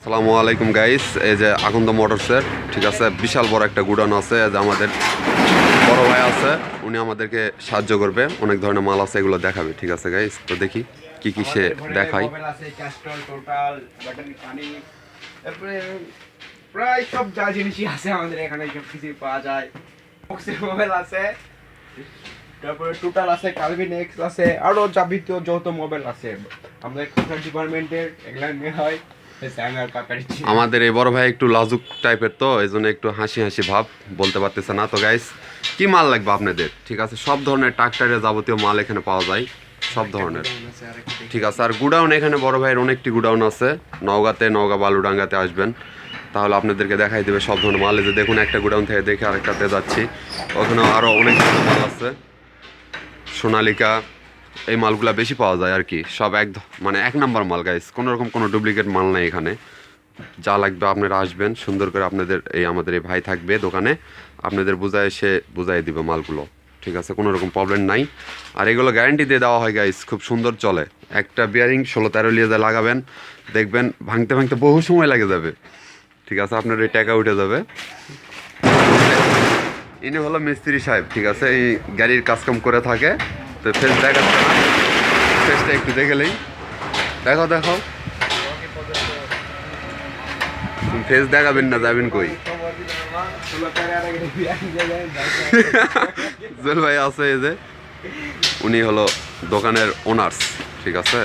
আসসালামু আলাইকুম গাইস, এই যে আকন্দ মোটরসের ঠিক আছে বিশাল বড় একটা গুডাউন আছে। যে আমাদের বড় ভাই আছে, উনি আমাদেরকে সাহায্য করবে, অনেক ধরনের মাল আছে, এগুলো দেখাবে। ঠিক আছে গাইস, তো দেখি কি কি সে দেখায়। প্রায় সব যা জিনিসই আছে আমাদের এখানে সব কিছু পাওয়া যায়। বক্সের মোবাইল আছে, তারপরে টোটাল আছে, কালভিন এক্স আছে, আরো যাবতীয় যত মোবাইল আছে আমাদের কোথায় ডিপার্টমেন্টের এগুলা নিয়ে হয়। আমাদের এই বড় ভাই একটু লাজুক টাইপের, তো এই জন্য একটু হাসি হাসি ভাব, বলতে পারতেছে না। তো গাইস, কি মাল লাগবে আপনাদের? ঠিক আছে, সব ধরনের ট্রাক্টরের যাবতীয় মাল এখানে পাওয়া যায়, সব ধরনের। ঠিক আছে, আর গুডাউন এখানে বড় ভাইয়ের অনেকটি গুডাউন আছে। নওগাঁতে, নওগাঁ বালুডাঙ্গাতে আসবেন, তাহলে আপনাদেরকে দেখাই দেবে সব ধরনের মাল। এই যে দেখুন, একটা গুডাউন থেকে দেখে আরেকটাতে যাচ্ছি, ওখানেও আরও অনেক ধরনের মাল আছে। সোনালিকা, এই মালগুলা বেশি পাওয়া যায় আর কি। সব মানে এক নাম্বার মাল গাইস, কোনো রকম কোনো ডুপ্লিকেট মাল নেই এখানে। যা লাগবে আপনারা আসবেন, সুন্দর করে আপনাদের আমাদের এই ভাই থাকবে দোকানে, আপনাদের বুঝাই দিবে মালগুলো। ঠিক আছে, কোনো রকম প্রবলেম নাই। আর এগুলো গ্যারান্টি দিয়ে দেওয়া হয় গাইস, খুব সুন্দর চলে। একটা বিয়ারিং 16-13 লিয়ে লাগাবেন, দেখবেন ভাঙতে ভাঙতে বহু সময় লাগে যাবে। ঠিক আছে, আপনার এই টাকা উঠে যাবে। ইনি হলো মিস্ত্রি সাহেব। ঠিক আছে, এই গাড়ির কাজকাম করে থাকে। তো ফেস দেখাচ্ছে না, ফেসটা একটু দেখেলেই। দেখো দেখো, ফেস দেখাবেন না, যাবেন কই? জুয়েল ভাই আছে, এই যে উনি হলো দোকানের ওনার্স। ঠিক আছে।